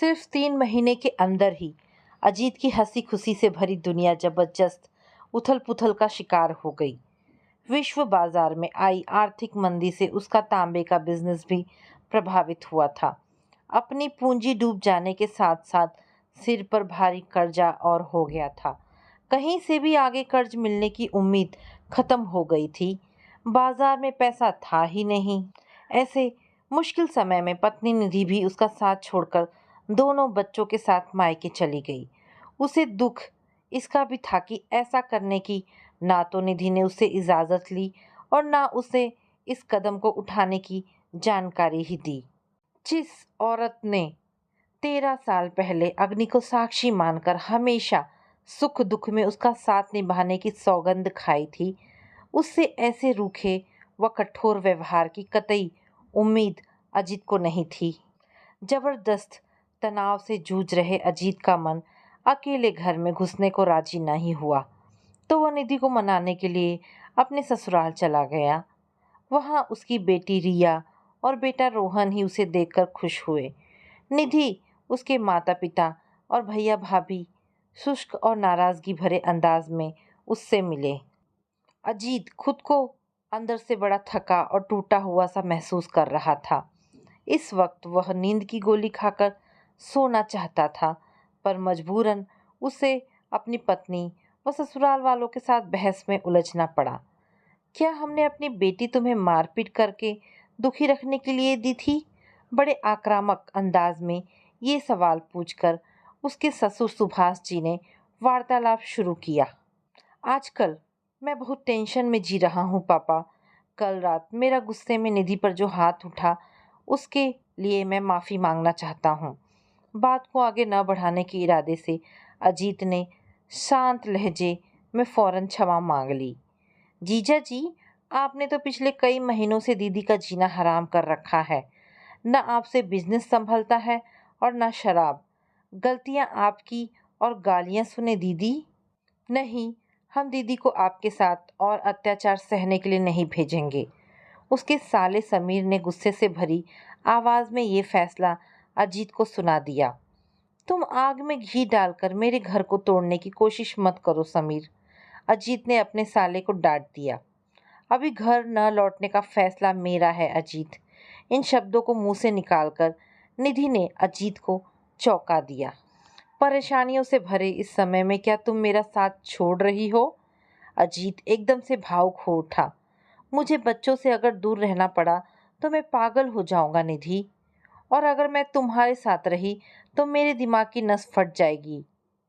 सिर्फ 3 महीने के अंदर ही अजीत की हंसी खुशी से भरी दुनिया जबरदस्त उथल पुथल का शिकार हो गई। विश्व बाजार में आई आर्थिक मंदी से उसका तांबे का बिजनेस भी प्रभावित हुआ था। अपनी पूंजी डूब जाने के साथ साथ सिर पर भारी कर्जा और हो गया था। कहीं से भी आगे कर्ज मिलने की उम्मीद खत्म हो गई थी। बाजार में पैसा था ही नहीं। ऐसे मुश्किल समय में पत्नी निधि भी उसका साथ छोड़कर दोनों बच्चों के साथ मायके चली गई। उसे दुख इसका भी था कि ऐसा करने की ना तो निधि ने उससे इजाज़त ली और ना उसे इस कदम को उठाने की जानकारी ही दी। जिस औरत ने 13 साल पहले अग्नि को साक्षी मानकर हमेशा सुख दुख में उसका साथ निभाने की सौगंध खाई थी, उससे ऐसे रूखे व कठोर व्यवहार की कतई उम्मीद अजीत को नहीं थी। जबरदस्त तनाव से जूझ रहे अजीत का मन अकेले घर में घुसने को राजी नहीं हुआ, तो वह निधि को मनाने के लिए अपने ससुराल चला गया। वहाँ उसकी बेटी रिया और बेटा रोहन ही उसे देखकर खुश हुए। निधि, उसके माता पिता और भैया भाभी शुष्क और नाराजगी भरे अंदाज में उससे मिले। अजीत खुद को अंदर से बड़ा थका और टूटा हुआ सा महसूस कर रहा था। इस वक्त वह नींद की गोली खाकर सोना चाहता था, पर मजबूरन उसे अपनी पत्नी व ससुराल वालों के साथ बहस में उलझना पड़ा। क्या हमने अपनी बेटी तुम्हें मारपीट करके दुखी रखने के लिए दी थी? बड़े आक्रामक अंदाज में ये सवाल पूछकर उसके ससुर सुभाष जी ने वार्तालाप शुरू किया। आजकल मैं बहुत टेंशन में जी रहा हूँ पापा। कल रात मेरा गुस्से में निधि पर जो हाथ उठा, उसके लिए मैं माफ़ी मांगना चाहता हूँ। बात को आगे न बढ़ाने के इरादे से अजीत ने शांत लहजे में फौरन क्षमा मांग ली। जीजा जी, आपने तो पिछले कई महीनों से दीदी का जीना हराम कर रखा है। न आपसे बिजनेस संभलता है और न शराब। गलतियाँ आपकी और गालियाँ सुने दीदी। नहीं, हम दीदी को आपके साथ और अत्याचार सहने के लिए नहीं भेजेंगे। उसके साले समीर ने गुस्से से भरी आवाज़ में ये फैसला अजीत को सुना दिया। तुम आग में घी डालकर मेरे घर को तोड़ने की कोशिश मत करो समीर, अजीत ने अपने साले को डांट दिया। अभी घर न लौटने का फैसला मेरा है अजीत। इन शब्दों को मुंह से निकालकर निधि ने अजीत को चौंका दिया। परेशानियों से भरे इस समय में क्या तुम मेरा साथ छोड़ रही हो? अजीत एकदम से भावुक हो उठा। मुझे बच्चों से अगर दूर रहना पड़ा तो मैं पागल हो जाऊंगा निधि, और अगर मैं तुम्हारे साथ रही तो मेरे दिमाग की नस फट जाएगी,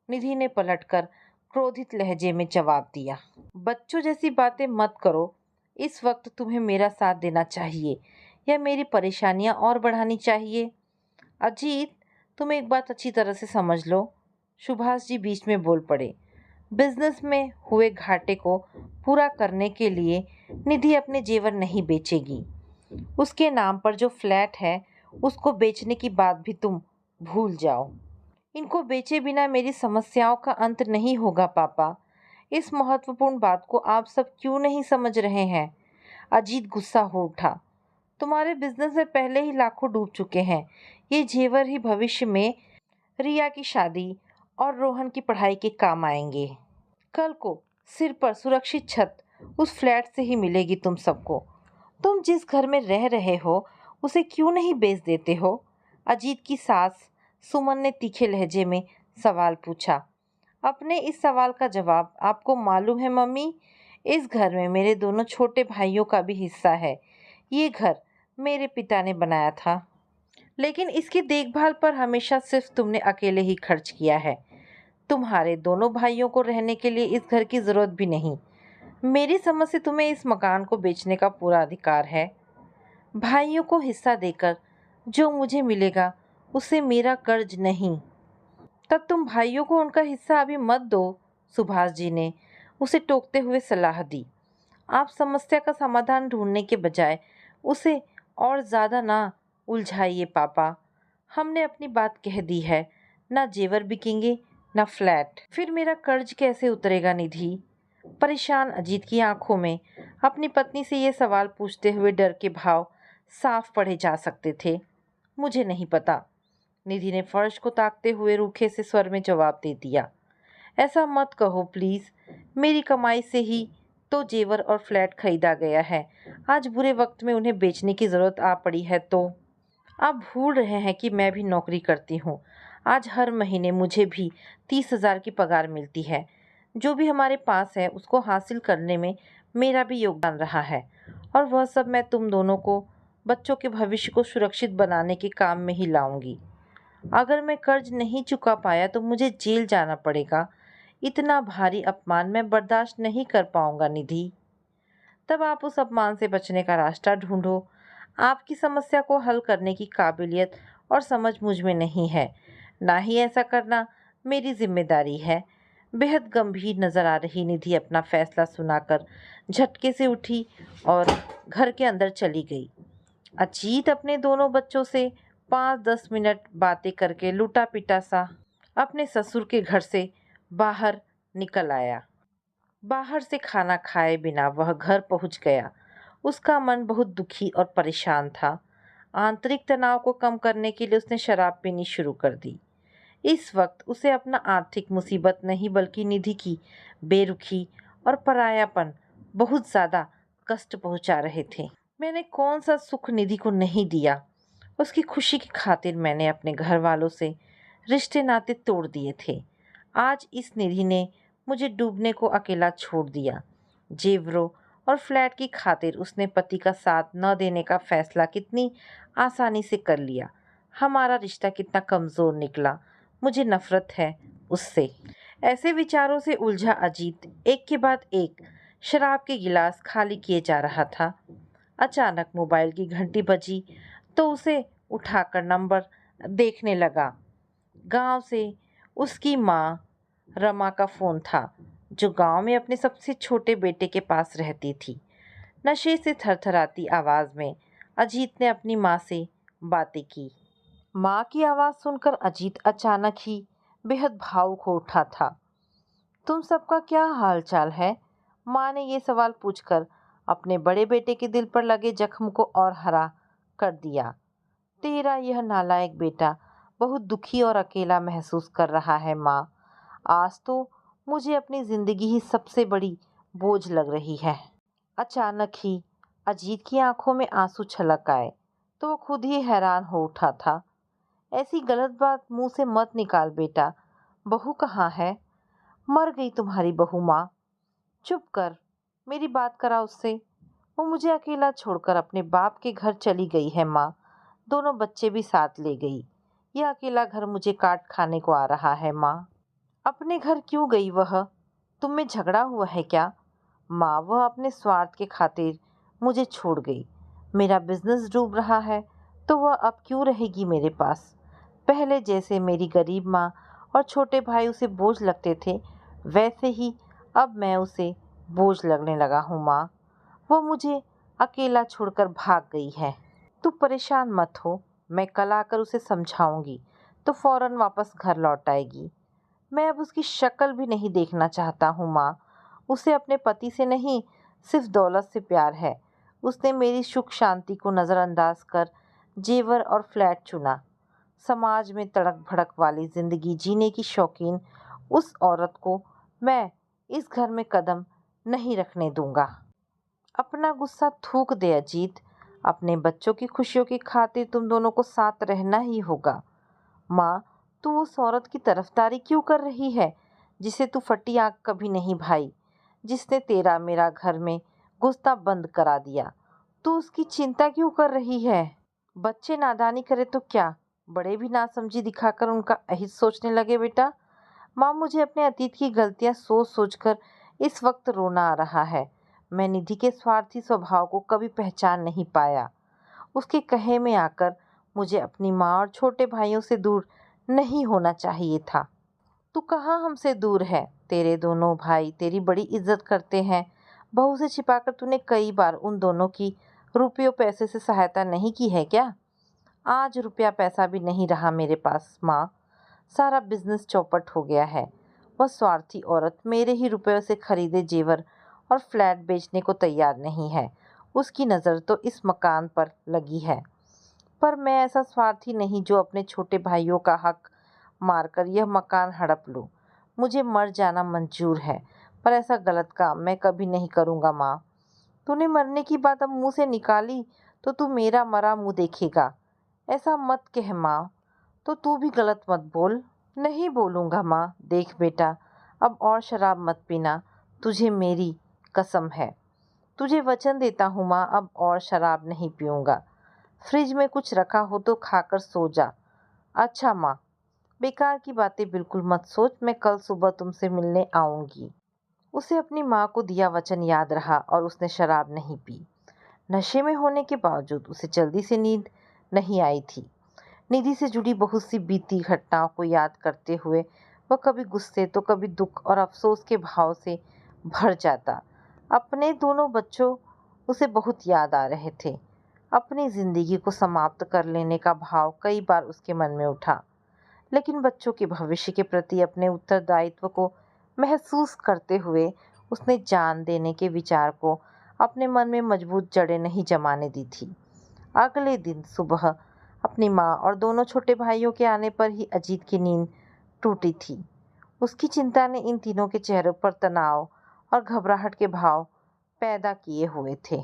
निधि ने पलटकर क्रोधित लहजे में जवाब दिया। बच्चों जैसी बातें मत करो। इस वक्त तुम्हें मेरा साथ देना चाहिए या मेरी परेशानियां और बढ़ानी चाहिए? अजीत, तुम एक बात अच्छी तरह से समझ लो, सुभाष जी बीच में बोल पड़े। बिजनेस में हुए घाटे को पूरा करने के लिए निधि अपने जेवर नहीं बेचेगी। उसके नाम पर जो फ्लैट है उसको बेचने की बात भी तुम भूल जाओ। इनको बेचे बिना मेरी समस्याओं का अंत नहीं होगा पापा। इस महत्वपूर्ण बात को आप सब क्यों नहीं समझ रहे हैं? अजीत गुस्सा हो उठा। तुम्हारे बिजनेस में पहले ही लाखों डूब चुके हैं। ये जेवर ही भविष्य में रिया की शादी और रोहन की पढ़ाई के काम आएंगे। कल को सिर पर सुरक्षित छत उस फ्लैट से ही मिलेगी तुम सबको। तुम जिस घर में रह रहे हो उसे क्यों नहीं बेच देते हो? अजीत की सास सुमन ने तीखे लहजे में सवाल पूछा। अपने इस सवाल का जवाब आपको मालूम है मम्मी? इस घर में मेरे दोनों छोटे भाइयों का भी हिस्सा है। ये घर मेरे पिता ने बनाया था, लेकिन इसकी देखभाल पर हमेशा सिर्फ तुमने अकेले ही खर्च किया है। तुम्हारे दोनों भाइयों को रहने के लिए इस घर की ज़रूरत भी नहीं। मेरी समझ से तुम्हें इस मकान को बेचने का पूरा अधिकार है। भाइयों को हिस्सा देकर जो मुझे मिलेगा उससे मेरा कर्ज नहीं। तब तुम भाइयों को उनका हिस्सा अभी मत दो, सुभाष जी ने उसे टोकते हुए सलाह दी। आप समस्या का समाधान ढूंढने के बजाय उसे और ज़्यादा ना उलझाइए पापा। हमने अपनी बात कह दी है, ना जेवर बिकेंगे ना फ्लैट। फिर मेरा कर्ज कैसे उतरेगा निधि? परेशान अजीत की आंखों में अपनी पत्नी से ये सवाल पूछते हुए डर के भाव साफ पढ़े जा सकते थे। मुझे नहीं पता, निधि ने फर्श को ताकते हुए रूखे से स्वर में जवाब दे दिया। ऐसा मत कहो प्लीज, मेरी कमाई से ही तो जेवर और फ्लैट खरीदा गया है। आज बुरे वक्त में उन्हें बेचने की जरूरत आ पड़ी है तो। आप भूल रहे हैं कि मैं भी नौकरी करती हूँ। आज हर महीने मुझे भी 30,000 की पगार मिलती है। जो भी हमारे पास है उसको हासिल करने में मेरा भी योगदान रहा है, और वह सब मैं तुम दोनों को बच्चों के भविष्य को सुरक्षित बनाने के काम में ही लाऊंगी। अगर मैं कर्ज नहीं चुका पाया तो मुझे जेल जाना पड़ेगा। इतना भारी अपमान मैं बर्दाश्त नहीं कर पाऊंगा निधि। तब आप उस अपमान से बचने का रास्ता ढूंढो। आपकी समस्या को हल करने की काबिलियत और समझ मुझ में नहीं है, ना ही ऐसा करना मेरी जिम्मेदारी है। बेहद गंभीर नजर आ रही निधि अपना फैसला सुनाकर झटके से उठी और घर के अंदर चली गई। अजीत अपने दोनों बच्चों से 5-10 मिनट बातें करके लूटा पिटा सा अपने ससुर के घर से बाहर निकल आया। बाहर से खाना खाए बिना वह घर पहुंच गया। उसका मन बहुत दुखी और परेशान था। आंतरिक तनाव को कम करने के लिए उसने शराब पीनी शुरू कर दी। इस वक्त उसे अपना आर्थिक मुसीबत नहीं बल्कि निधि की बेरुखी और परायापन बहुत ज़्यादा कष्ट पहुंचा रहे थे। मैंने कौन सा सुख निधि को नहीं दिया। उसकी खुशी की खातिर मैंने अपने घर वालों से रिश्ते नाते तोड़ दिए थे। आज इस निधि ने मुझे डूबने को अकेला छोड़ दिया। जेवरों और फ्लैट की खातिर उसने पति का साथ न देने का फैसला कितनी आसानी से कर लिया। हमारा रिश्ता कितना कमज़ोर निकला। मुझे नफरत है उससे। ऐसे विचारों से उलझा अजीत एक के बाद एक शराब के गिलास खाली किए जा रहा था। अचानक मोबाइल की घंटी बजी तो उसे उठाकर नंबर देखने लगा। गांव से उसकी माँ रमा का फ़ोन था, जो गांव में अपने सबसे छोटे बेटे के पास रहती थी। नशे से थरथराती आवाज़ में अजीत ने अपनी माँ से बातें की। माँ की आवाज़ सुनकर अजीत अचानक ही बेहद भावुक हो उठा था। तुम सबका क्या हाल चाल है? माँ ने ये सवाल पूछकर अपने बड़े बेटे के दिल पर लगे जख्म को और हरा कर दिया। तेरा यह नालायक बेटा बहुत दुखी और अकेला महसूस कर रहा है माँ। आज तो मुझे अपनी जिंदगी ही सबसे बड़ी बोझ लग रही है। अचानक ही अजीत की आंखों में आंसू छलक आए तो वो खुद ही हैरान हो उठा था। ऐसी गलत बात मुंह से मत निकाल बेटा। बहू कहाँ है? मर गई तुम्हारी बहू माँ। चुप कर, मेरी बात करा उससे। वो मुझे अकेला छोड़कर अपने बाप के घर चली गई है माँ। दोनों बच्चे भी साथ ले गई। यह अकेला घर मुझे काट खाने को आ रहा है माँ। अपने घर क्यों गई वह? तुम में झगड़ा हुआ है क्या? माँ, वह अपने स्वार्थ के खातिर मुझे छोड़ गई। मेरा बिजनेस डूब रहा है तो वह अब क्यों रहेगी मेरे पास? पहले जैसे मेरी गरीब माँ और छोटे भाई उसे बोझ लगते थे, वैसे ही अब मैं उसे बोझ लगने लगा हूँ माँ। वह मुझे अकेला छोड़कर भाग गई है। तू परेशान मत हो, मैं कल आकर उसे समझाऊंगी तो फौरन वापस घर लौट आएगी। मैं अब उसकी शक्ल भी नहीं देखना चाहता हूँ माँ। उसे अपने पति से नहीं, सिर्फ दौलत से प्यार है। उसने मेरी सुख शांति को नज़रअंदाज कर जेवर और फ्लैट चुना। समाज में तड़क भड़क वाली जिंदगी जीने की शौकीन उस औरत को मैं इस घर में कदम नहीं रखने दूंगा। अपना गुस्सा थूक दे अजीत। अपने बच्चों की खुशियों की खातिर तुम दोनों को साथ रहना ही होगा। माँ, तू उस औरत की तरफदारी क्यों कर रही है जिसे तू फटी आंख कभी नहीं भाई, जिसने तेरा मेरा घर में घुसना बंद करा दिया? तू उसकी चिंता क्यों कर रही है? बच्चे नादानी करे तो क्या, बड़े भी नासमझी दिखाकर उनका अहित सोचने लगे बेटा? माँ, मुझे अपने अतीत की गलतियाँ सोच सोच कर इस वक्त रोना आ रहा है। मैं निधि के स्वार्थी स्वभाव को कभी पहचान नहीं पाया। उसके कहे में आकर मुझे अपनी माँ और छोटे भाइयों से दूर नहीं होना चाहिए था। तू कहाँ हमसे दूर है? तेरे दोनों भाई तेरी बड़ी इज्जत करते हैं। बहू से छिपाकर तूने कई बार उन दोनों की रुपयों पैसे से सहायता नहीं की है क्या? आज रुपया पैसा भी नहीं रहा मेरे पास माँ। सारा बिजनेस चौपट हो गया है। वह स्वार्थी औरत मेरे ही रुपयों से खरीदे जेवर और फ्लैट बेचने को तैयार नहीं है। उसकी नज़र तो इस मकान पर लगी है, पर मैं ऐसा स्वार्थी नहीं जो अपने छोटे भाइयों का हक मारकर यह मकान हड़प लूं। मुझे मर जाना मंजूर है, पर ऐसा गलत काम मैं कभी नहीं करूंगा माँ। तूने मरने की बात अब मुंह से निकाली तो तू मेरा मरा मुंह देखेगा। ऐसा मत कह माँ। तो तू भी गलत मत बोल। नहीं बोलूंगा माँ। देख बेटा, अब और शराब मत पीना, तुझे मेरी कसम है। तुझे वचन देता हूँ माँ, अब और शराब नहीं पीऊंगा। फ्रिज में कुछ रखा हो तो खाकर सो जा। अच्छा माँ, बेकार की बातें बिल्कुल मत सोच, मैं कल सुबह तुमसे मिलने आऊंगी। उसे अपनी माँ को दिया वचन याद रहा और उसने शराब नहीं पी। नशे में होने के बावजूद उसे जल्दी से नींद नहीं आई थी। निधि से जुड़ी बहुत सी बीती घटनाओं को याद करते हुए वह कभी गुस्से तो कभी दुख और अफसोस के भाव से भर जाता। अपने दोनों बच्चों उसे बहुत याद आ रहे थे। अपनी जिंदगी को समाप्त कर लेने का भाव कई बार उसके मन में उठा, लेकिन बच्चों के भविष्य के प्रति अपने उत्तरदायित्व को महसूस करते हुए उसने जान देने के विचार को अपने मन में मजबूत जड़ें नहीं जमाने दी थी। अगले दिन सुबह अपनी माँ और दोनों छोटे भाइयों के आने पर ही अजीत की नींद टूटी थी। उसकी चिंता ने इन तीनों के चेहरों पर तनाव और घबराहट के भाव पैदा किए हुए थे।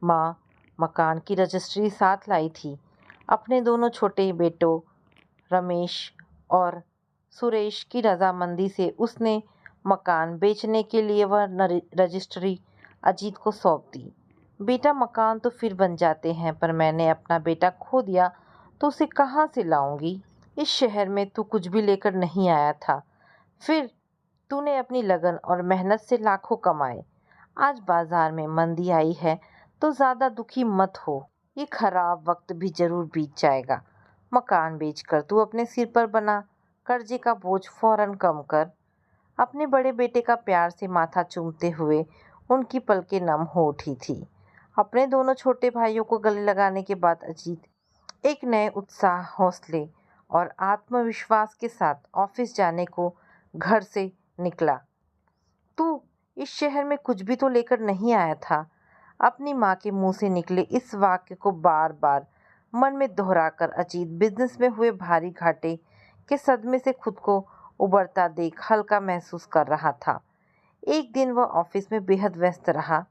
माँ मकान की रजिस्ट्री साथ लाई थी। अपने दोनों छोटे बेटों रमेश और सुरेश की रजामंदी से उसने मकान बेचने के लिए वह रजिस्ट्री अजीत को सौंप दी। बेटा, मकान तो फिर बन जाते हैं, पर मैंने अपना बेटा खो दिया तो उसे कहाँ से लाऊंगी। इस शहर में तू कुछ भी लेकर नहीं आया था, फिर तूने अपनी लगन और मेहनत से लाखों कमाए। आज बाजार में मंदी आई है तो ज़्यादा दुखी मत हो। ये खराब वक्त भी जरूर बीत जाएगा। मकान बेचकर तू अपने सिर पर बना कर्जे का बोझ फौरन कम कर। अपने बड़े बेटे का प्यार से माथा चूमते हुए उनकी पलकें नम हो उठी थी। अपने दोनों छोटे भाइयों को गले लगाने के बाद अजीत एक नए उत्साह, हौसले और आत्मविश्वास के साथ ऑफिस जाने को घर से निकला। तू इस शहर में कुछ भी तो लेकर नहीं आया था। अपनी माँ के मुंह से निकले इस वाक्य को बार बार मन में दोहराकर अजीत बिजनेस में हुए भारी घाटे के सदमे से खुद को उबरता देख हल्का महसूस कर रहा था। एक दिन वह ऑफिस में बेहद व्यस्त रहा।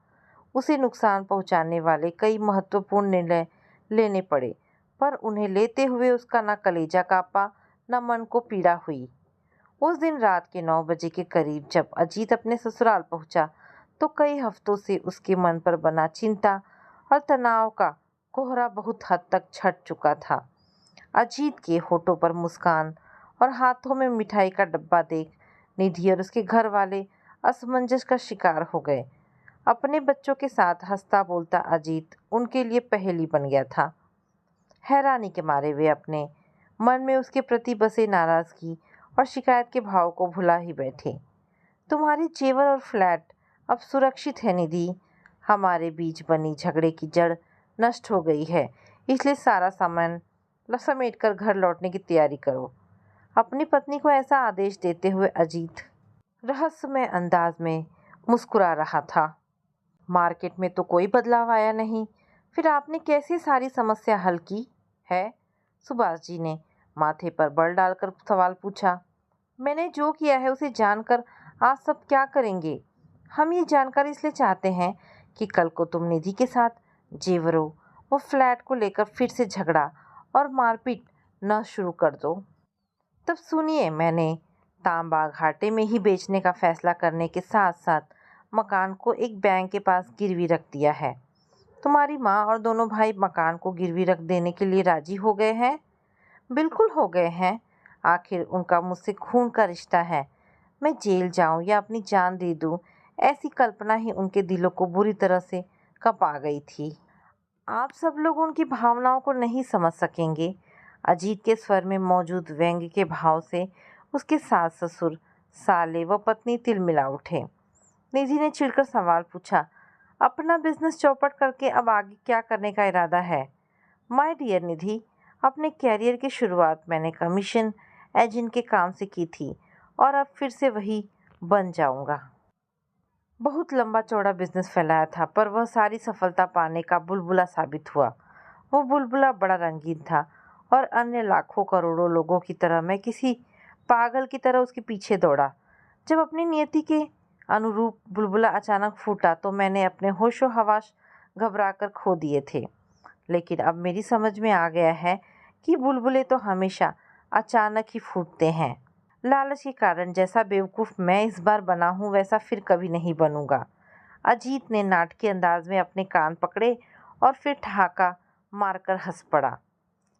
उसे नुकसान पहुंचाने वाले कई महत्वपूर्ण निर्णय लेने पड़े, पर उन्हें लेते हुए उसका न कलेजा कांपा न मन को पीड़ा हुई। उस दिन रात के 9 बजे के करीब जब अजीत अपने ससुराल पहुंचा तो कई हफ्तों से उसके मन पर बना चिंता और तनाव का कोहरा बहुत हद तक छट चुका था। अजीत के होठों पर मुस्कान और हाथों में मिठाई का डब्बा देख निधि और उसके घर वाले असमंजस का शिकार हो गए। अपने बच्चों के साथ हंसता बोलता अजीत उनके लिए पहेली बन गया था। हैरानी के मारे वे अपने मन में उसके प्रति बसे नाराजगी और शिकायत के भाव को भुला ही बैठे। तुम्हारी जेवर और फ्लैट अब सुरक्षित है निधि। हमारे बीच बनी झगड़े की जड़ नष्ट हो गई है, इसलिए सारा सामान समेट कर घर लौटने की तैयारी करो। अपनी पत्नी को ऐसा आदेश देते हुए अजीत रहस्यमय अंदाज में मुस्कुरा रहा था। मार्केट में तो कोई बदलाव आया नहीं, फिर आपने कैसे सारी समस्या हल की है? सुभाष जी ने माथे पर बल डालकर सवाल पूछा। मैंने जो किया है उसे जानकर आज सब क्या करेंगे? हम ये जानकारी इसलिए चाहते हैं कि कल को तुम निधि के साथ जेवरों व फ्लैट को लेकर फिर से झगड़ा और मारपीट न शुरू कर दो। तब सुनिए, मैंने तांबा घाटे में ही बेचने का फैसला करने के साथ साथ मकान को एक बैंक के पास गिरवी रख दिया है। तुम्हारी माँ और दोनों भाई मकान को गिरवी रख देने के लिए राजी हो गए हैं। बिल्कुल हो गए हैं। आखिर उनका मुझसे खून का रिश्ता है। मैं जेल जाऊं या अपनी जान दे दूं, ऐसी कल्पना ही उनके दिलों को बुरी तरह से कपा गई थी। आप सब लोग उनकी भावनाओं को नहीं समझ सकेंगे। अजीत के स्वर में मौजूद व्यंग्य के भाव से उसके सास ससुर, साले व पत्नी तिलमिला उठे। निधि ने चिढ़कर सवाल पूछा। अपना बिजनेस चौपट करके अब आगे क्या करने का इरादा है? माय डियर निधि, अपने कैरियर की शुरुआत मैंने कमीशन एजेंट के काम से की थी और अब फिर से वही बन जाऊंगा। बहुत लंबा चौड़ा बिजनेस फैलाया था, पर वह सारी सफलता पाने का बुलबुला साबित हुआ। वो बुलबुला बड़ा रंगीन था और अन्य लाखों करोड़ों लोगों की तरह मैं किसी पागल की तरह उसके पीछे दौड़ा। जब अपनी नियति के अनुरूप बुलबुला अचानक फूटा तो मैंने अपने होशो हवास घबराकर खो दिए थे। लेकिन अब मेरी समझ में आ गया है कि बुलबुले तो हमेशा अचानक ही फूटते हैं। लालच के कारण जैसा बेवकूफ़ मैं इस बार बना हूँ वैसा फिर कभी नहीं बनूंगा। अजीत ने नाटकीय अंदाज में अपने कान पकड़े और फिर ठहाका मारकर हंस पड़ा।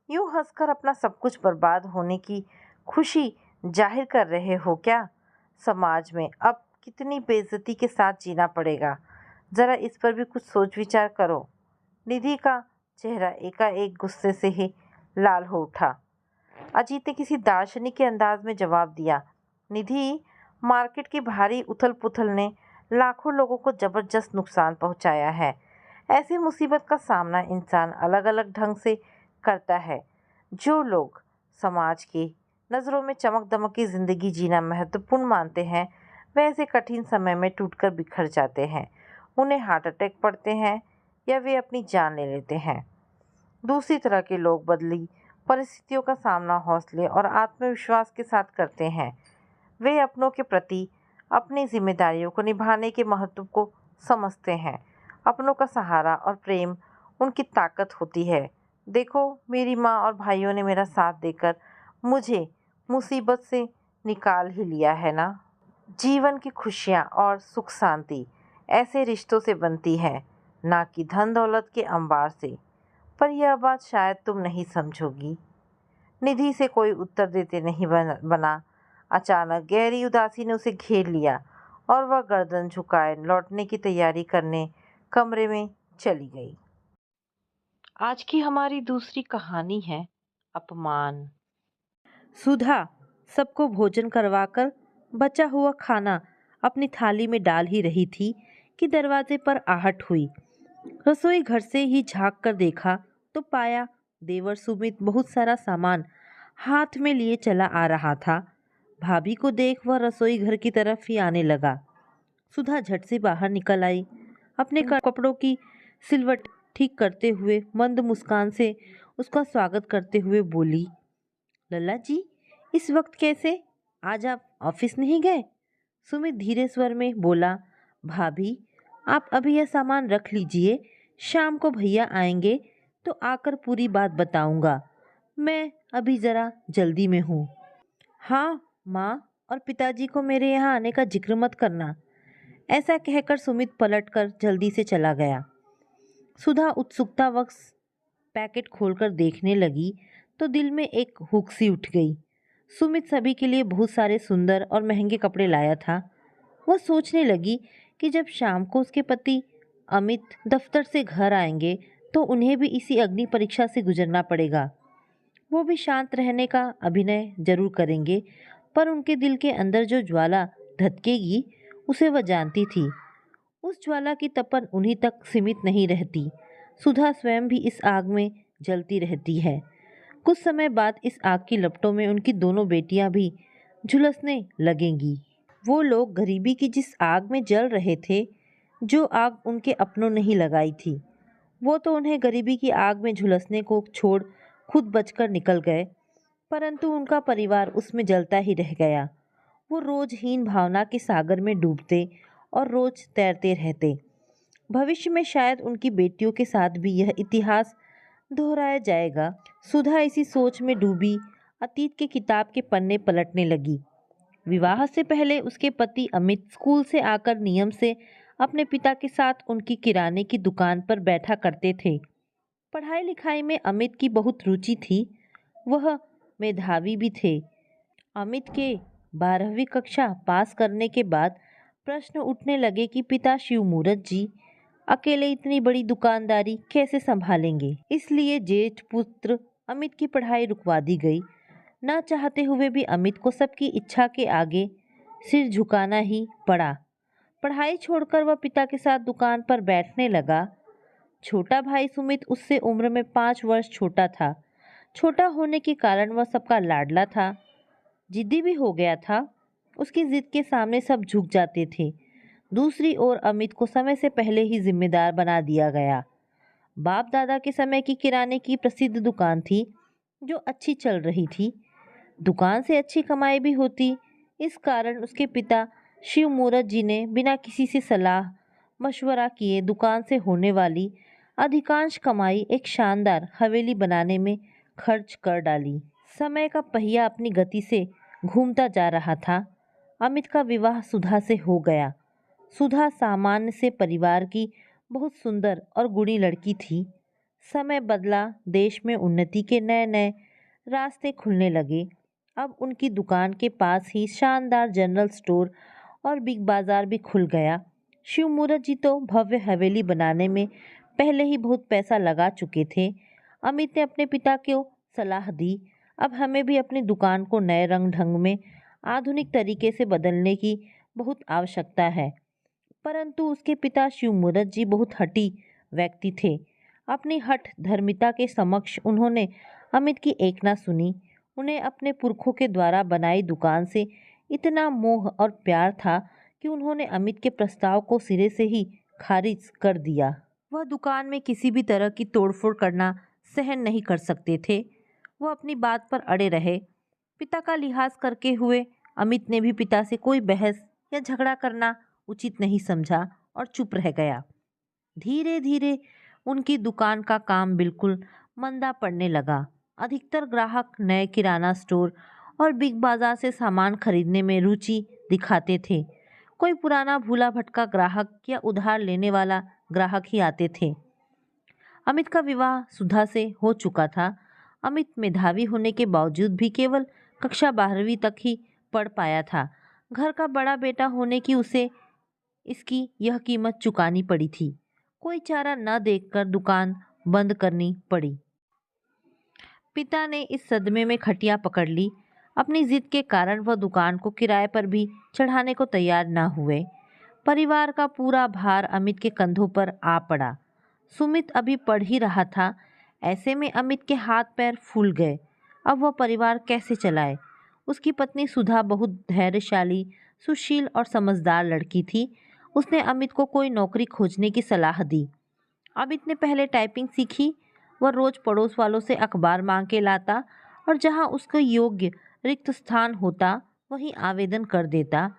यूं हंसकर अपना सब कुछ बर्बाद होने की खुशी जाहिर कर रहे हो क्या? समाज में अब कितनी बेइज्जती के साथ जीना पड़ेगा, जरा इस पर भी कुछ सोच विचार करो। निधि का चेहरा एकाएक गुस्से से ही लाल हो उठा। अजीत ने किसी दार्शनिक के अंदाज में जवाब दिया, निधि, मार्केट की भारी उथल पुथल ने लाखों लोगों को जबरदस्त नुकसान पहुंचाया है। ऐसी मुसीबत का सामना इंसान अलग अलग ढंग से करता है। जो लोग समाज की नज़रों में चमक दमक की ज़िंदगी जीना महत्वपूर्ण मानते हैं वे ऐसे कठिन समय में टूटकर बिखर जाते हैं। उन्हें हार्ट अटैक पड़ते हैं या वे अपनी जान ले लेते हैं। दूसरी तरह के लोग बदली परिस्थितियों का सामना हौसले और आत्मविश्वास के साथ करते हैं। वे अपनों के प्रति अपनी जिम्मेदारियों को निभाने के महत्व को समझते हैं। अपनों का सहारा और प्रेम उनकी ताकत होती है। देखो, मेरी माँ और भाइयों ने मेरा साथ देकर मुझे मुसीबत से निकाल ही लिया है ना। जीवन की खुशियाँ और सुख शांति ऐसे रिश्तों से बनती है, ना कि धन दौलत के अंबार से। पर यह बात शायद तुम नहीं समझोगी। निधि से कोई उत्तर देते नहीं बना। अचानक गहरी उदासी ने उसे घेर लिया और वह गर्दन झुकाए लौटने की तैयारी करने कमरे में चली गई। आज की हमारी दूसरी कहानी है अपमान। सुधा सबको भोजन करवाकर बचा हुआ खाना अपनी थाली में डाल ही रही थी कि दरवाजे पर आहट हुई। रसोई घर से ही झांक कर देखा तो पाया देवर सुमित बहुत सारा सामान हाथ में लिए चला आ रहा था। भाभी को देख वह रसोई घर की तरफ ही आने लगा। सुधा झट से बाहर निकल आई। अपने कपड़ों की सिलवट ठीक करते हुए मंद मुस्कान से उसका स्वागत करते हुए बोली, लल्ला जी, इस वक्त कैसे? आज आप ऑफिस नहीं गए? सुमित धीरे स्वर में बोला, भाभी, आप अभी यह सामान रख लीजिए, शाम को भैया आएंगे तो आकर पूरी बात बताऊंगा। मैं अभी जरा जल्दी में हूँ। हाँ माँ, और पिताजी को मेरे यहाँ आने का जिक्र मत करना। ऐसा कहकर सुमित पलटकर जल्दी से चला गया। सुधा उत्सुकतावश पैकेट खोलकर देखने लगी तो दिल में एक हुक सी उठ गई। सुमित सभी के लिए बहुत सारे सुंदर और महंगे कपड़े लाया था। वह सोचने लगी कि जब शाम को उसके पति अमित दफ्तर से घर आएंगे तो उन्हें भी इसी अग्नि परीक्षा से गुजरना पड़ेगा। वो भी शांत रहने का अभिनय जरूर करेंगे, पर उनके दिल के अंदर जो ज्वाला धधकेगी उसे वह जानती थी। उस ज्वाला की तपन उन्हीं तक सीमित नहीं रहती। सुधा स्वयं भी इस आग में जलती रहती है। कुछ समय बाद इस आग की लपटों में उनकी दोनों बेटियां भी झुलसने लगेंगी। वो लोग गरीबी की जिस आग में जल रहे थे, जो आग उनके अपनों ने ही लगाई थी, वो तो उन्हें गरीबी की आग में झुलसने को छोड़ खुद बचकर निकल गए, परंतु उनका परिवार उसमें जलता ही रह गया। वो रोज हीन भावना के सागर में डूबते और रोज तैरते रहते। भविष्य में शायद उनकी बेटियों के साथ भी यह इतिहास दोहराया जाएगा। सुधा इसी सोच में डूबी अतीत के किताब के पन्ने पलटने लगी। विवाह से पहले उसके पति अमित स्कूल से आकर नियम से अपने पिता के साथ उनकी किराने की दुकान पर बैठा करते थे। पढ़ाई लिखाई में अमित की बहुत रुचि थी। वह मेधावी भी थे। अमित के 12वीं कक्षा पास करने के बाद प्रश्न उठने लगे कि पिता शिवमूर्त जी अकेले इतनी बड़ी दुकानदारी कैसे संभालेंगे। इसलिए जेठ पुत्र अमित की पढ़ाई रुकवा दी गई। न चाहते हुए भी अमित को सबकी इच्छा के आगे सिर झुकाना ही पड़ा। पढ़ाई छोड़कर वह पिता के साथ दुकान पर बैठने लगा। छोटा भाई सुमित उससे उम्र में 5 वर्ष छोटा था। छोटा होने के कारण वह सबका लाडला था। जिद्दी भी हो गया था। उसकी जिद के सामने सब झुक जाते थे। दूसरी ओर अमित को समय से पहले ही जिम्मेदार बना दिया गया। बाप दादा के समय की किराने की प्रसिद्ध दुकान थी जो अच्छी चल रही थी। दुकान से अच्छी कमाई भी होती। इस कारण उसके पिता शिव मूरत जी ने बिना किसी से सलाह मशवरा किए दुकान से होने वाली अधिकांश कमाई एक शानदार हवेली बनाने में खर्च कर डाली। समय का पहिया अपनी गति से घूमता जा रहा था। अमित का विवाह सुधा से हो गया। सुधा सामान्य से परिवार की बहुत सुंदर और गुणी लड़की थी। समय बदला, देश में उन्नति के नए नए रास्ते खुलने लगे। अब उनकी दुकान के पास ही शानदार जनरल स्टोर और बिग बाजार भी खुल गया। शिव मूरत जी तो भव्य हवेली बनाने में पहले ही बहुत पैसा लगा चुके थे। अमित ने अपने पिता को सलाह दी, अब हमें भी अपनी दुकान को नए रंग ढंग में आधुनिक तरीके से बदलने की बहुत आवश्यकता है। परंतु उसके पिता शिव मूरत जी बहुत हठी व्यक्ति थे। अपनी हठ धर्मिता के समक्ष उन्होंने अमित की एक ना सुनी। उन्हें अपने पुरखों के द्वारा बनाई दुकान से इतना मोह और प्यार था कि उन्होंने अमित के प्रस्ताव को सिरे से ही खारिज कर दिया। वह दुकान में किसी भी तरह की तोड़फोड़ करना सहन नहीं कर सकते थे। वह अपनी बात पर अड़े रहे। पिता का लिहाज करके हुए अमित ने भी पिता से कोई बहस या झगड़ा करना उचित नहीं समझा और चुप रह गया। धीरे धीरे उनकी दुकान का काम बिल्कुल मंदा पड़ने लगा। अधिकतर ग्राहक नए किराना स्टोर और बिग बाजार से सामान खरीदने में रुचि दिखाते थे। कोई पुराना भूला भटका ग्राहक या उधार लेने वाला ग्राहक ही आते थे। अमित का विवाह सुधा से हो चुका था। अमित मेधावी होने के बावजूद भी केवल कक्षा 12वीं तक ही पढ़ पाया था। घर का बड़ा बेटा होने की उसे इसकी यह कीमत चुकानी पड़ी थी। कोई चारा न देखकर दुकान बंद करनी पड़ी। पिता ने इस सदमे में खटिया पकड़ ली। अपनी जिद के कारण वह दुकान को किराए पर भी चढ़ाने को तैयार न हुए। परिवार का पूरा भार अमित के कंधों पर आ पड़ा। सुमित अभी पढ़ ही रहा था। ऐसे में अमित के हाथ पैर फूल गए। अब वह परिवार कैसे चलाए। उसकी पत्नी सुधा बहुत धैर्यशाली, सुशील और समझदार लड़की थी। उसने अमित को कोई नौकरी खोजने की सलाह दी। अमित ने पहले टाइपिंग सीखी। वह रोज पड़ोस वालों से अखबार मांग के लाता और जहां उसके योग्य रिक्त स्थान होता वहीं आवेदन कर देता।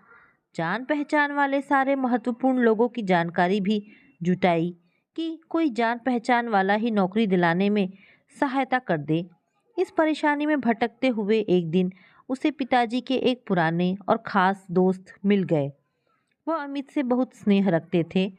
जान पहचान वाले सारे महत्वपूर्ण लोगों की जानकारी भी जुटाई कि कोई जान पहचान वाला ही नौकरी दिलाने में सहायता कर दे। इस परेशानी में भटकते हुए एक दिन उसे पिताजी के एक पुराने और खास दोस्त मिल गए। वह अमित से बहुत स्नेह रखते थे।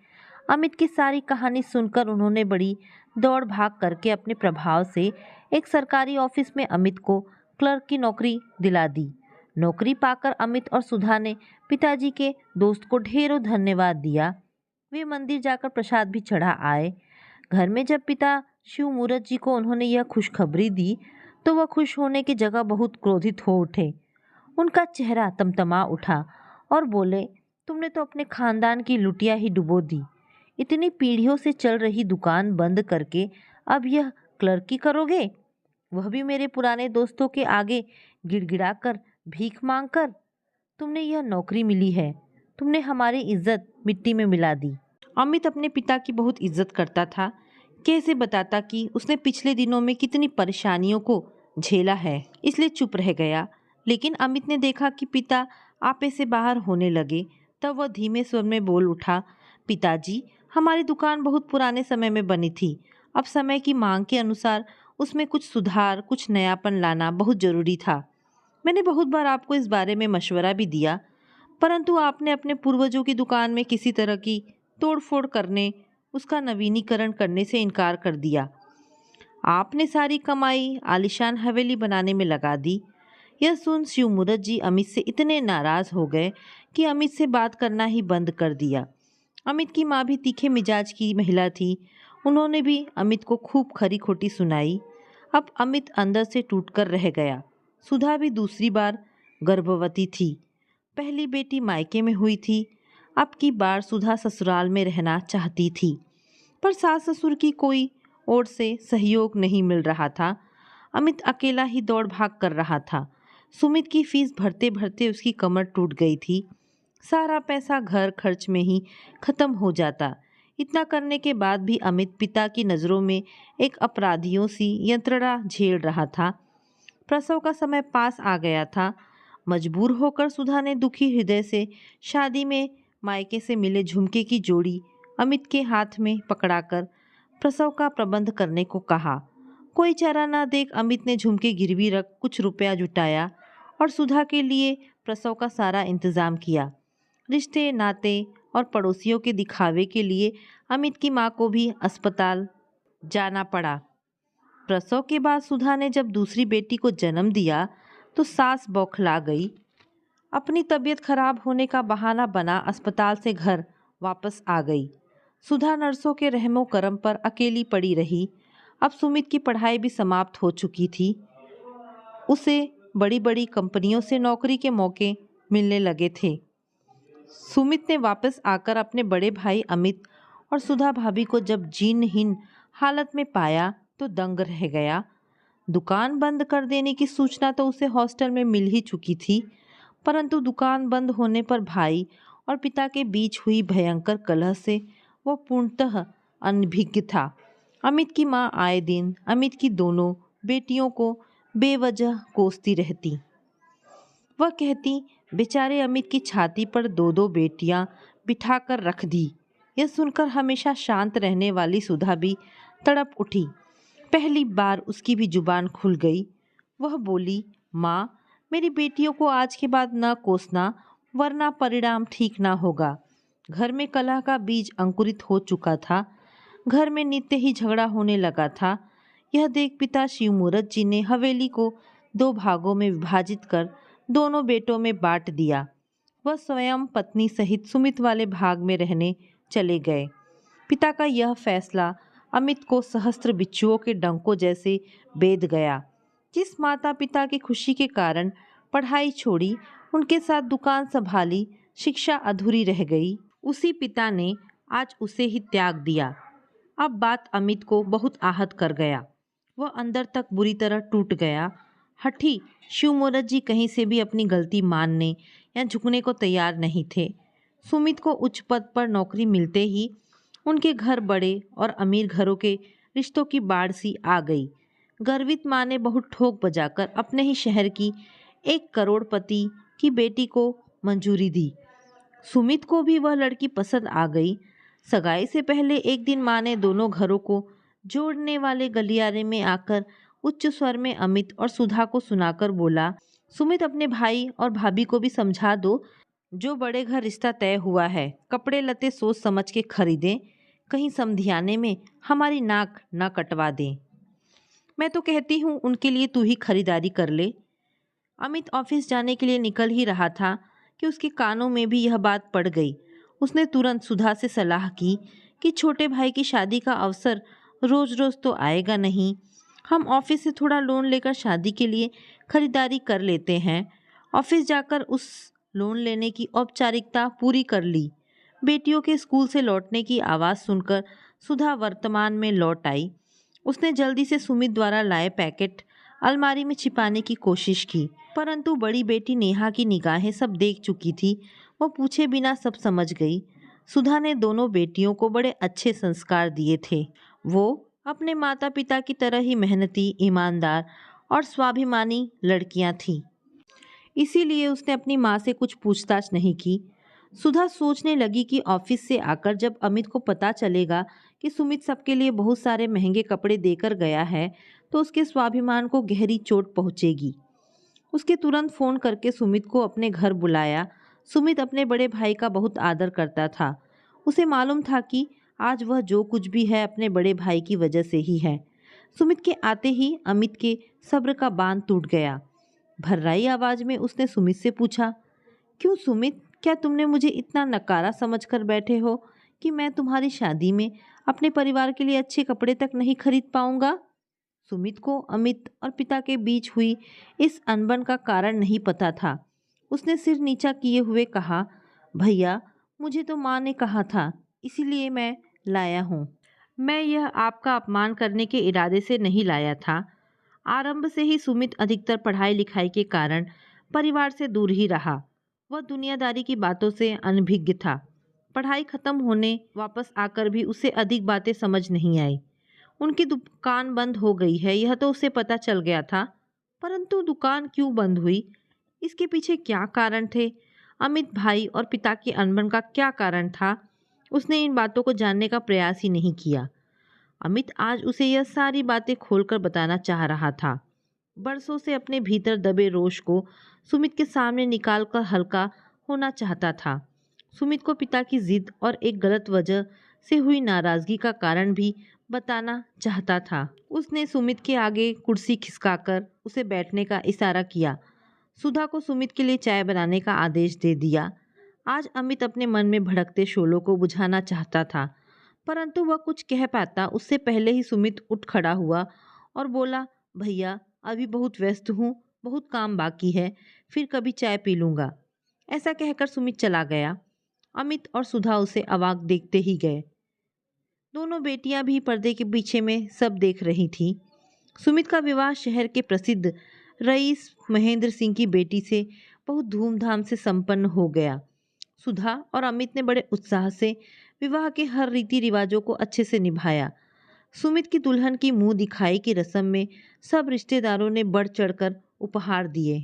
अमित की सारी कहानी सुनकर उन्होंने बड़ी दौड़ भाग करके अपने प्रभाव से एक सरकारी ऑफिस में अमित को क्लर्क की नौकरी दिला दी। नौकरी पाकर अमित और सुधा ने पिताजी के दोस्त को ढेरों धन्यवाद दिया। वे मंदिर जाकर प्रसाद भी चढ़ा आए। घर में जब पिता शिव मूरत जी को उन्होंने यह खुशखबरी दी तो वह खुश होने की जगह बहुत क्रोधित हो उठे। उनका चेहरा तमतमा उठा और बोले, तुमने तो अपने खानदान की लुटिया ही डुबो दी। इतनी पीढ़ियों से चल रही दुकान बंद करके अब यह क्लर्की करोगे, वह भी मेरे पुराने दोस्तों के आगे गिड़गिड़ाकर भीख मांगकर। तुमने यह नौकरी मिली है, तुमने हमारी इज्जत मिट्टी में मिला दी। अमित अपने पिता की बहुत इज्जत करता था। कैसे बताता कि उसने पिछले दिनों में कितनी परेशानियों को झेला है, इसलिए चुप रह गया। लेकिन अमित ने देखा कि पिता आपे से बाहर होने लगे, तब वह धीमे स्वर में बोल उठा, पिताजी, हमारी दुकान बहुत पुराने समय में बनी थी। अब समय की मांग के अनुसार उसमें कुछ सुधार, कुछ नयापन लाना बहुत जरूरी था। मैंने बहुत बार आपको इस बारे में मशवरा भी दिया, परंतु आपने अपने पूर्वजों की दुकान में किसी तरह की तोड़फोड़ करने, उसका नवीनीकरण करने से इनकार कर दिया। आपने सारी कमाई आलीशान हवेली बनाने में लगा दी। यह सुन शिव मूरत जी अमित से इतने नाराज हो गए कि अमित से बात करना ही बंद कर दिया। अमित की माँ भी तीखे मिजाज की महिला थी। उन्होंने भी अमित को खूब खरी खोटी सुनाई। अब अमित अंदर से टूटकर रह गया। सुधा भी दूसरी बार गर्भवती थी। पहली बेटी मायके में हुई थी। अब की बार सुधा ससुराल में रहना चाहती थी, पर सास ससुर की कोई ओर से सहयोग नहीं मिल रहा था। अमित अकेला ही दौड़ भाग कर रहा था। सुमित की फीस भरते भरते उसकी कमर टूट गई थी। सारा पैसा घर खर्च में ही खत्म हो जाता। इतना करने के बाद भी अमित पिता की नज़रों में एक अपराधियों सी यंत्रणा झेल रहा था। प्रसव का समय पास आ गया था। मजबूर होकर सुधा ने दुखी हृदय से शादी में मायके से मिले झुमके की जोड़ी अमित के हाथ में पकड़ाकर प्रसव का प्रबंध करने को कहा। कोई चारा ना देख अमित ने झुमके गिरवी रख कुछ रुपया जुटाया और सुधा के लिए प्रसव का सारा इंतजाम किया। रिश्ते नाते और पड़ोसियों के दिखावे के लिए अमित की माँ को भी अस्पताल जाना पड़ा। प्रसव के बाद सुधा ने जब दूसरी बेटी को जन्म दिया तो सास बौखला गई। अपनी तबीयत खराब होने का बहाना बना अस्पताल से घर वापस आ गई। सुधा नर्सों के रहमो करम पर अकेली पड़ी रही। अब सुमित की पढ़ाई भी समाप्त हो चुकी थी। उसे बड़ी बड़ी कंपनियों से नौकरी के मौके मिलने लगे थे। सुमित ने वापस आकर अपने बड़े भाई अमित और सुधा भाभी को जब जीर्णहीन हालत में पाया तो दंग रह गया। दुकान बंद कर देने की सूचना तो उसे हॉस्टल में मिल ही चुकी थी, परंतु दुकान बंद होने पर भाई और पिता के बीच हुई भयंकर कलह से वो पूर्णतः अनभिज्ञ था। अमित की माँ आए दिन अमित की दोनों बेटियों को बेवजह कोसती रहती। वह कहती, बेचारे अमित की छाती पर दो दो बेटियां बिठाकर रख दी। यह सुनकर हमेशा शांत रहने वाली सुधा भी तड़प उठी। पहली बार उसकी भी जुबान खुल गई। वह बोली, माँ, मेरी बेटियों को आज के बाद न कोसना, वरना परिणाम ठीक ना होगा। घर में कलह का बीज अंकुरित हो चुका था। घर में नित्य ही झगड़ा होने लगा था। यह देख पिता शिवमूर्त जी ने हवेली को 2 भागों में विभाजित कर दोनों बेटों में बांट दिया। वह स्वयं पत्नी सहित सुमित वाले भाग में रहने चले गए। पिता का यह फैसला अमित को सहस्त्र बिच्छुओं के डंकों जैसे बेध गया। जिस माता पिता की खुशी के कारण पढ़ाई छोड़ी, उनके साथ दुकान संभाली, शिक्षा अधूरी रह गई, उसी पिता ने आज उसे ही त्याग दिया। अब बात अमित को बहुत आहत कर गया। वह अंदर तक बुरी तरह टूट गया। हठी शिवमूर्त जी कहीं से भी अपनी गलती मानने या झुकने को तैयार नहीं थे। सुमित को उच्च पद पर नौकरी मिलते ही उनके घर बड़े और अमीर घरों के रिश्तों की बाढ़ सी आ गई। गर्वित माँ ने बहुत ठोक बजाकर अपने ही शहर की 1 करोड़पति की बेटी को मंजूरी दी। सुमित को भी वह लड़की पसंद आ गई। सगाई से पहले एक दिन माँ ने दोनों घरों को जोड़ने वाले गलियारे में आकर उच्च स्वर में अमित और सुधा को सुनाकर बोला, सुमित, अपने भाई और भाभी को भी समझा दो, जो बड़े घर रिश्ता तय हुआ है, कपड़े लते सोच समझ के खरीदें, कहीं समधियाने में हमारी नाक न कटवा दें। मैं तो कहती हूँ उनके लिए तू ही खरीदारी कर ले। अमित ऑफिस जाने के लिए निकल ही रहा था कि उसके कानों में भी यह बात पड़ गई। उसने तुरंत सुधा से सलाह की कि छोटे भाई की शादी का अवसर रोज रोज तो आएगा नहीं। हम ऑफिस से थोड़ा लोन लेकर शादी के लिए खरीदारी कर लेते हैं। ऑफिस जाकर उस लोन लेने की औपचारिकता पूरी कर ली। बेटियों के स्कूल से लौटने की आवाज़ सुनकर सुधा वर्तमान में लौट आई। उसने जल्दी से सुमित द्वारा लाए पैकेट अलमारी में छिपाने की कोशिश की, परंतु बड़ी बेटी नेहा की निगाहें सब देख चुकी थी। वो पूछे बिना सब समझ गई। सुधा ने दोनों बेटियों को बड़े अच्छे संस्कार दिए थे। वो अपने माता पिता की तरह ही मेहनती, ईमानदार और स्वाभिमानी लड़कियां थीं। इसीलिए उसने अपनी माँ से कुछ पूछताछ नहीं की। सुधा सोचने लगी कि ऑफिस से आकर जब अमित को पता चलेगा कि सुमित सबके लिए बहुत सारे महंगे कपड़े देकर गया है, तो उसके स्वाभिमान को गहरी चोट पहुँचेगी। उसके तुरंत फ़ोन करके सुमित को अपने घर बुलाया। सुमित अपने बड़े भाई का बहुत आदर करता था। उसे मालूम था कि आज वह जो कुछ भी है अपने बड़े भाई की वजह से ही है। सुमित के आते ही अमित के सब्र का बांध टूट गया। भर्राई आवाज़ में उसने सुमित से पूछा, क्यों सुमित, क्या तुमने मुझे इतना नकारा समझ कर बैठे हो कि मैं तुम्हारी शादी में अपने परिवार के लिए अच्छे कपड़े तक नहीं खरीद पाऊंगा? सुमित को अमित और पिता के बीच हुई इस अनबन का कारण नहीं पता था। उसने सिर नीचा किए हुए कहा, भैया, मुझे तो माँ ने कहा था, इसीलिए मैं लाया हूँ। मैं यह आपका अपमान करने के इरादे से नहीं लाया था। आरंभ से ही सुमित अधिकतर पढ़ाई लिखाई के कारण परिवार से दूर ही रहा। वह दुनियादारी की बातों से अनभिज्ञ था। पढ़ाई खत्म होने वापस आकर भी उसे अधिक बातें समझ नहीं आई। उनकी दुकान बंद हो गई है यह तो उसे पता चल गया था, परंतु दुकान क्यों बंद हुई, इसके पीछे क्या कारण थे, अमित भाई और पिता की अनबन का क्या कारण था, उसने इन बातों को जानने का प्रयास ही नहीं किया। अमित आज उसे यह सारी बातें खोलकर बताना चाह रहा था। बरसों से अपने भीतर दबे रोष को सुमित के सामने निकालकर हल्का होना चाहता था। सुमित को पिता की जिद और एक गलत वजह से हुई नाराजगी का कारण भी बताना चाहता था। उसने सुमित के आगे कुर्सी खिसकाकर उसे बैठने का इशारा किया। सुधा को सुमित के लिए चाय बनाने का आदेश दे दिया। आज अमित अपने मन में भड़कते शोलों को बुझाना चाहता था, परंतु वह कुछ कह पाता उससे पहले ही सुमित उठ खड़ा हुआ और बोला, भैया अभी बहुत व्यस्त हूँ, बहुत काम बाकी है, फिर कभी चाय पी लूँगा। ऐसा कहकर सुमित चला गया। अमित और सुधा उसे अवाक देखते ही गए। दोनों बेटियां भी पर्दे के पीछे में सब देख रही थीं। सुमित का विवाह शहर के प्रसिद्ध रईस महेंद्र सिंह की बेटी से बहुत धूमधाम से संपन्न हो गया। सुधा और अमित ने बड़े उत्साह से विवाह के हर रीति रिवाजों को अच्छे से निभाया। सुमित की दुल्हन की मुंह दिखाई की रस्म में सब रिश्तेदारों ने बढ़ चढ़कर उपहार दिए।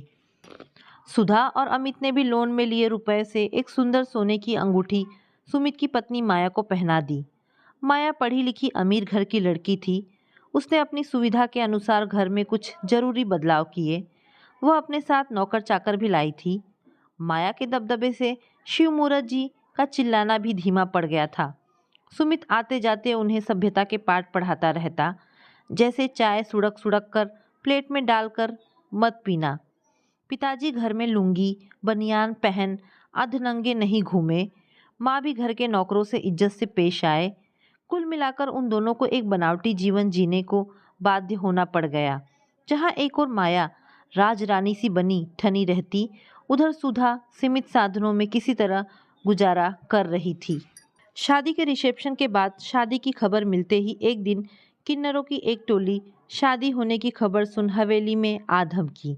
सुधा और अमित ने भी लोन में लिए रुपए से एक सुंदर सोने की अंगूठी सुमित की पत्नी माया को पहना दी। माया पढ़ी लिखी अमीर घर की लड़की थी। उसने अपनी सुविधा के अनुसार घर में कुछ जरूरी बदलाव किए। वह अपने साथ नौकर चाकर भी लाई थी। माया के दबदबे से शिव मूरत जी का चिल्लाना भी धीमा पड़ गया था। सुमित आते जाते उन्हें सभ्यता के पाठ पढ़ाता रहता, जैसे चाय सुड़क सुड़क कर प्लेट में डालकर मत पीना। पिताजी घर में लुंगी बनियान पहन अधनंगे नहीं घूमे। माँ भी घर के नौकरों से इज्जत से पेश आए। कुल मिलाकर उन दोनों को एक बनावटी जीवन जीने को बाध्य होना पड़ गया। जहाँ एक और माया राजरानी सी बनी ठनी रहती, उधर सुधा सीमित साधनों में किसी तरह गुजारा कर रही थी। शादी के रिसेप्शन के बाद शादी की खबर मिलते ही एक दिन किन्नरों की एक टोली शादी होने की खबर सुन हवेली में आ धमकी।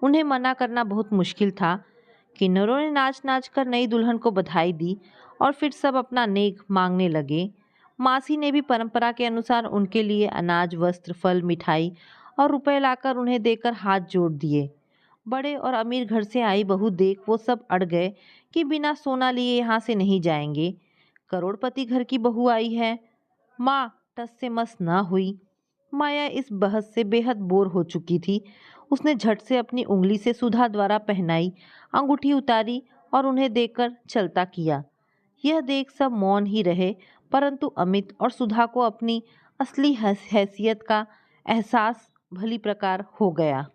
उन्हें मना करना बहुत मुश्किल था। किन्नरों ने नाच नाच कर नई दुल्हन को बधाई दी और फिर सब अपना नेक मांगने लगे। मासी ने भी परंपरा के अनुसार उनके लिए अनाज वस्त्र फल मिठाई और रुपए लाकर उन्हें देकर हाथ जोड़ दिए। बड़े और अमीर घर से आई बहू देख वो सब अड़ गए कि बिना सोना लिए यहाँ से नहीं जाएंगे। करोड़पति घर की बहू आई है। माँ टस से मस ना हुई। माया इस बहस से बेहद बोर हो चुकी थी। उसने झट से अपनी उंगली से सुधा द्वारा पहनाई अंगूठी उतारी और उन्हें देकर चलता किया। यह देख सब मौन ही रहे, परंतु अमित और सुधा को अपनी असली हैसियत का एहसास भली प्रकार हो गया।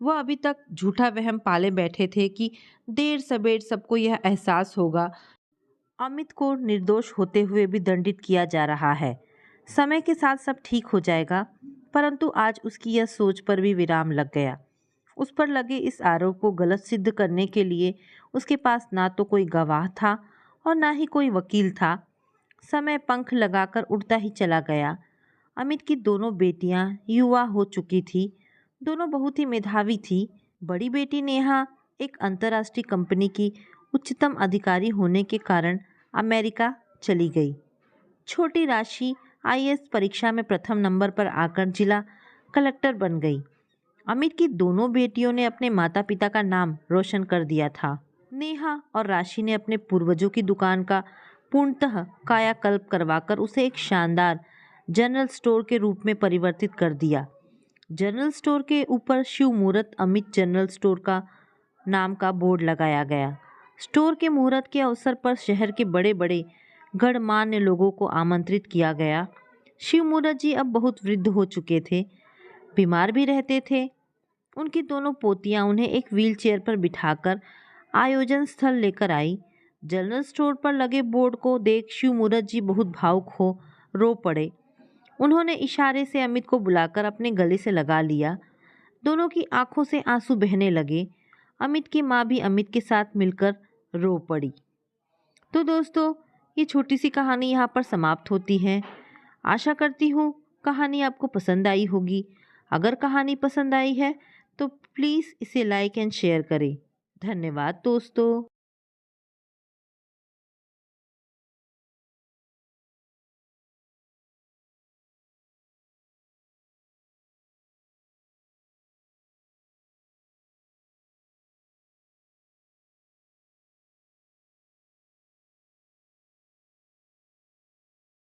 वह अभी तक झूठा वहम पाले बैठे थे कि देर सबेर सबको यह एहसास होगा, अमित को निर्दोष होते हुए भी दंडित किया जा रहा है। समय के साथ सब ठीक हो जाएगा, परंतु आज उसकी यह सोच पर भी विराम लग गया। उस पर लगे इस आरोप को गलत सिद्ध करने के लिए उसके पास ना तो कोई गवाह था और ना ही कोई वकील था। समय पंख लगाकर उड़ता ही चला गया। अमित की दोनों बेटियां युवा हो चुकी थी। दोनों बहुत ही मेधावी थी। बड़ी बेटी नेहा एक अंतर्राष्ट्रीय कंपनी की उच्चतम अधिकारी होने के कारण अमेरिका चली गई। छोटी राशि आईएएस परीक्षा में प्रथम नंबर पर आकर जिला कलेक्टर बन गई। अमित की दोनों बेटियों ने अपने माता पिता का नाम रोशन कर दिया था। नेहा और राशि ने अपने पूर्वजों की दुकान का पूर्णतः कायाकल्प करवाकर उसे एक शानदार जनरल स्टोर के रूप में परिवर्तित कर दिया। जनरल स्टोर के ऊपर शिव मूरत अमित जनरल स्टोर का नाम का बोर्ड लगाया गया। स्टोर के मुहूर्त के अवसर पर शहर के बड़े बड़े गणमान्य लोगों को आमंत्रित किया गया। शिव मूरत जी अब बहुत वृद्ध हो चुके थे, बीमार भी रहते थे। उनकी दोनों पोतियां उन्हें एक व्हीलचेयर पर बिठाकर आयोजन स्थल लेकर आई। जनरल स्टोर पर लगे बोर्ड को देख शिव मूरत जी बहुत भावुक हो रो पड़े। उन्होंने इशारे से अमित को बुलाकर अपने गले से लगा लिया। दोनों की आंखों से आंसू बहने लगे। अमित की माँ भी अमित के साथ मिलकर रो पड़ी। तो दोस्तों, ये छोटी सी कहानी यहाँ पर समाप्त होती है। आशा करती हूँ कहानी आपको पसंद आई होगी। अगर कहानी पसंद आई है तो प्लीज़ इसे लाइक एंड शेयर करें। धन्यवाद दोस्तों।